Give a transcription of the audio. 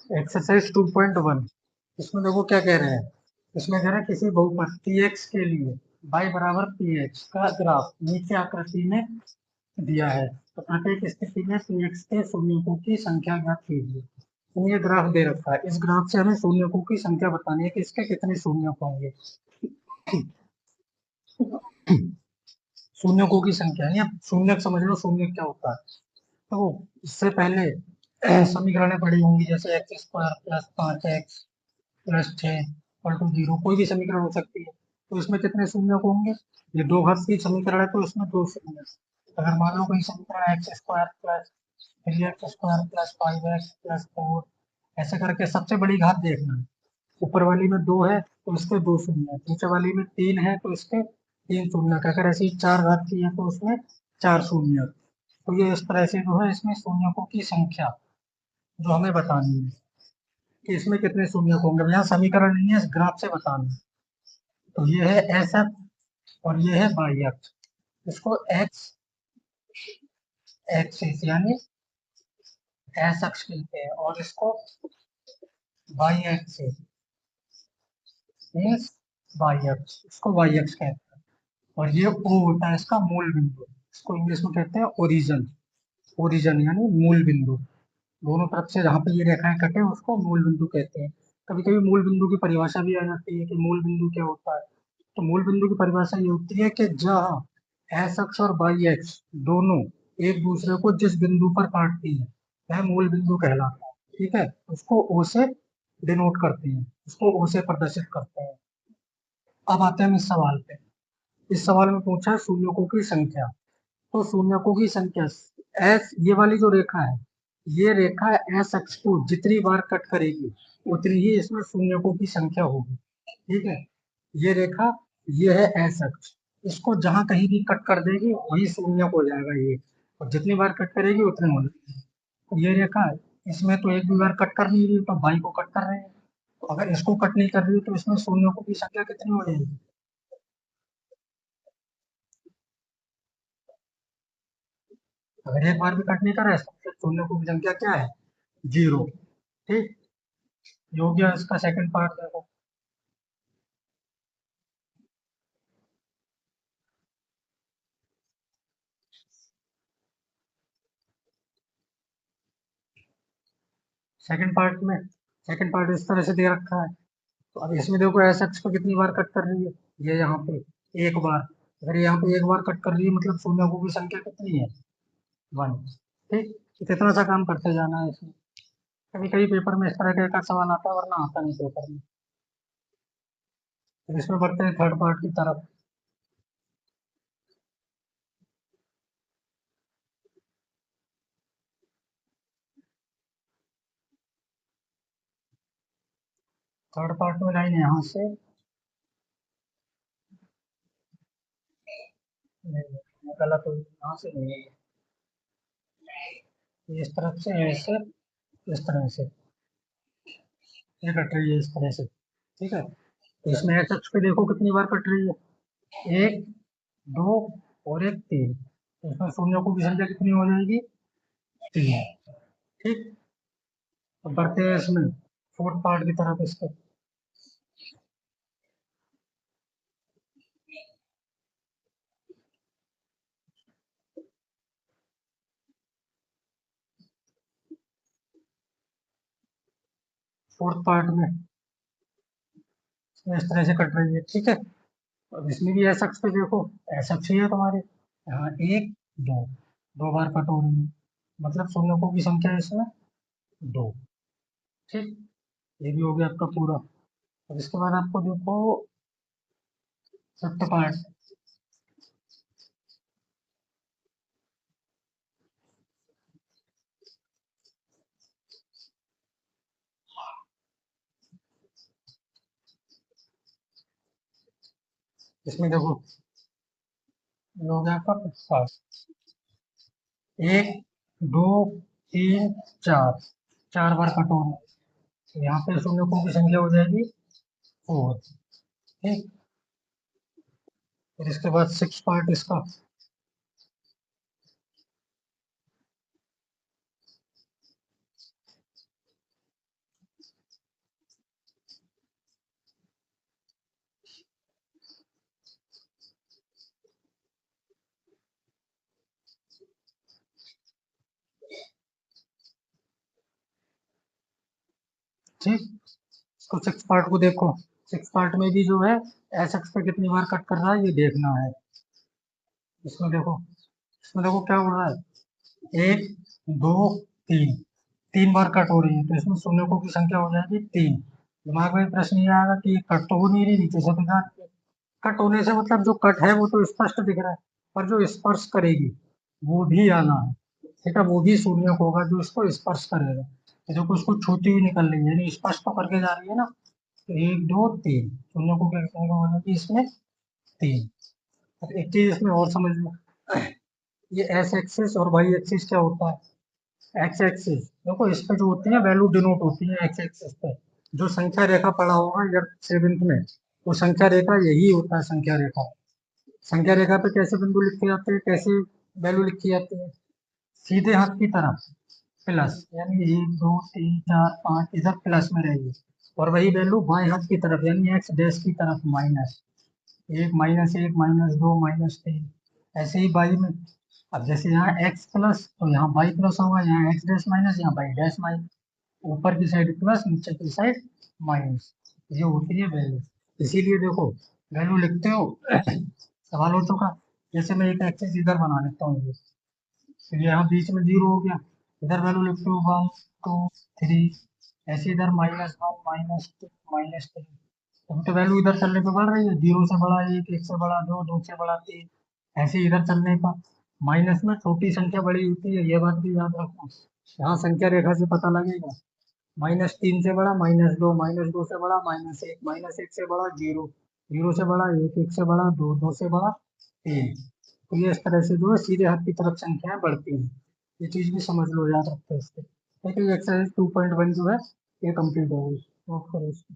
Exercise 2.1 इसमें देखो क्या कह रहे हैं। इसमें कह रहे हैं किसी बहुपद पी एक्स के लिए y बराबर पी एक्स का ग्राफ नीचे आकृति में दिया है, तो प्रत्येक स्थिति में पी एक्स के शून्यकों की संख्या ज्ञात कीजिए। तो ये ग्राफ दे रखा है, इस ग्राफ से हमें शून्यकों की संख्या बतानी है कि इसके कितने शून्यक होंगे। शून्यकों की संख्या नहीं, अब शून्यक समझ लो शून्य क्या होता है। तो इससे पहले समीकरणें पड़ी होंगी, जैसे x square plus 5x plus 6 equal to 0, कोई भी समीकरण हो सकती है। तो इसमें कितने शून्य होंगे? ये दो घात की समीकरण है तो इसमें दो शून्य। अगर मान लो कोई समीकरण x square plus 3x square plus 5x plus 4 ऐसे करके सबसे बड़ी घात देखना है। ऊपर वाली में 2 है तो इसके 2 शून्य, नीचे वाली में 3 है तो इसके 3 शून्य, अगर ऐसी 4 घात की है तो उसमें 4 शून्य। तो ये इस तरह से जो है इसमें शून्यकों की संख्या जो हमें बतानी है कि इसमें कितने शून्य होंगे। यहाँ समीकरण नहीं है, इस ग्राफ से बताना है। तो ये है एस एक्स और ये है वाई एक्स। इसको एक्स एक्सिस यानी एस अक्ष कहते हैं और इसको y axis means y x, इसको वाई एक्स कहते हैं। और ये ओ होता है इसका मूल बिंदु, इसको इंग्लिश में कहते हैं ओरिजन। ओरिजन यानी मूल बिंदु। दोनों तरफ से जहाँ पे ये रेखाएं कटे उसको मूल बिंदु कहते हैं। कभी कभी मूल बिंदु की परिभाषा भी आ जाती है कि मूल बिंदु क्या होता है। तो मूल बिंदु की परिभाषा ये होती है कि जहाँ एस अक्ष और वाई एक्स दोनों एक दूसरे को जिस बिंदु पर काटती है वह मूल बिंदु कहलाता है। ठीक है, उसको ओ से डिनोट करते हैं, उसको ओ से प्रदर्शित करते हैं। अब आते हैं हम इस सवाल पे। इस सवाल में पूछा है शून्यकों की संख्या। तो शून्यकों की संख्या एस, ये वाली जो रेखा है, ये रेखा एस अक्ष को जितनी बार कट करेगी उतनी ही इसमें शून्यकों की संख्या होगी। ठीक है, ये रेखा, ये है एस अक्ष, इसको जहां कहीं भी कट कर देगी वही शून्यक हो जाएगा ये, और जितनी बार कट करेगी उतने हो जाएगी। तो ये रेखा है, इसमें तो एक भी बार कट कर नहीं रही, तो बाई को कट कर रहे हैं। तो अगर इसको कट नहीं कर रही तो इसमें शून्यकों की संख्या कितनी हो जाएगी? अगर एक बार भी कट नहीं कर रहा है तो शून्यकों की संख्या क्या है? 0। ठीक, ये हो गया इसका सेकंड पार्ट। देखो सेकंड पार्ट में, सेकंड पार्ट इस तरह से दे रखा है। तो अब इसमें देखो एस एक्स को कितनी बार कट कर रही है? ये यहाँ पे एक बार। अगर यहाँ पे एक बार कट कर रही है मतलब शून्यकों की संख्या कितनी है? 1। ठीक, तो इतना सा काम करते जाना है इसमें। कभी कभी पेपर में इस तरह का सवाल आता है वरना आता नहीं पेपर में। तो इसमें बढ़ते हैं थर्ड पार्ट की तरफ। थर्ड पार्ट में लाइन यहाँ से नहीं, गलत हो, यहाँ से नहीं, इस तरफ से ऐसे, इस तरह से ये कट रही है इस तरह से। ठीक है, तो इसमें एस एक्स पे देखो कितनी बार कट रही है, 1, 2 और एक 3। तो इसमें शून्यकों की संख्या कितनी हो जाएगी? 3। ठीक, तो बढ़ते हैं इसमें फोर्थ पार्ट की तरफ। इसके फोर्थ पार्ट में इसमें इस तरह से कट रही है। ठीक है, अब इसमें भी एस एक्स पे देखो, एस एक्स ही है तुम्हारे, यहाँ 1, 2, 2 बार कट हो रही है, मतलब शून्यकों की संख्या है इसमें 2। ठीक, ये भी हो गया आपका पूरा। अब इसके बाद आपको देखो फिफ्थ पार्ट। इसमें देखो ये हो गया आपका फिफ्थ पार्ट। 1, 2, 3, 4, 4 बार कट हो रहा है, तो यहाँ पे शून्यकों की संख्या हो जाएगी 4। ठीक, फिर इसके बाद सिक्स पार्ट इसका। ठीक। इसको 6 पार्ट को देखो, 6 पार्ट में भी जो है एस एक्स पे कितनी बार कट कर रहा है ये देखना है। इसमें देखो क्या हो रहा है, 1 2 3, 3 बार कट हो रही है, तो इसमें शून्यकों की संख्या हो जाएगी 3। दिमाग में प्रश्न ये आएगा कि कट तो हो नहीं रही, नीचे से दिखा, कट होने से मतलब जो कट है वो तो स्पष्ट दिख रहा है, पर जो स्पर्श करेगी वो भी आना है, ठीक है, वो भी शून्यक होगा जो इसको स्पर्श करेगा। तो देखो उसको छूती हुई निकल रही है, यानी स्पर्श तो करके जा रही है ना, तो 1 2 3 शून्यकों की संख्या हो जाएगी इसमें 3। अब एक चीज इसमें और समझ लो, ये एस एक्सिस और वाई एक्सिस क्या होता है। एक्स एक्सिस देखो इस पे जो होती है वैल्यू डिनोट होती है एक्स एक्सिस पे, जो संख्या रेखा पड़ा होगा या 7th में, वो संख्या रेखा यही होता है संख्या रेखा। संख्या रेखा पे कैसे बिंदु लिखे जाते हैं, कैसे वैल्यू लिखी जाती है, सीधे हाथ की तरफ प्लस, यानी 1 2 3 4 5 इधर प्लस में रहेगी, और वही वैल्यू बाएं हाथ की तरफ यानी एक्स डैश की तरफ माइनस, 1 -1 -2 -3, ऐसे ही बाई में। अब जैसे यहाँ x प्लस तो यहाँ y प्लस होगा, यहाँ x डैश माइनस यहाँ y डैश माइनस, ऊपर की साइड प्लस नीचे की साइड माइनस, ये होती है वैल्यू। इसीलिए देखो वैल्यू लिखते हो सवाल हो चुका। जैसे मैं एक एक्सेस इधर बना लेता हूँ, ये तो यहाँ बीच में 0 हो गया, इधर वैल्यू लिखते हो 1 2 3, ऐसे इधर -1 -2 -3, अब तो वैल्यू इधर चलने पे बढ़ रही है, 0 से बड़ा 1 1 से बड़ा 2 2 से बड़ा 3, ऐसे इधर चलने का। माइनस में छोटी संख्या बड़ी होती है, ये बात भी याद रखना, यहाँ संख्या रेखा से पता लगेगा। -3 से बड़ा -2, -2 से बड़ा -1, -1 से बड़ा 0, 0 से बड़ा 1, 1 से बड़ा 2, 2 से बड़ा 3। तो ये इस तरह से जो है सीधे हाथ की तरफ संख्याएं बढ़ती हैं, ये चीज भी समझ लो, याद रखते हैं इसके। ठीक है, एक्सरसाइज 2.1 जो है ये कंप्लीट हो गई, नोट करो इसको।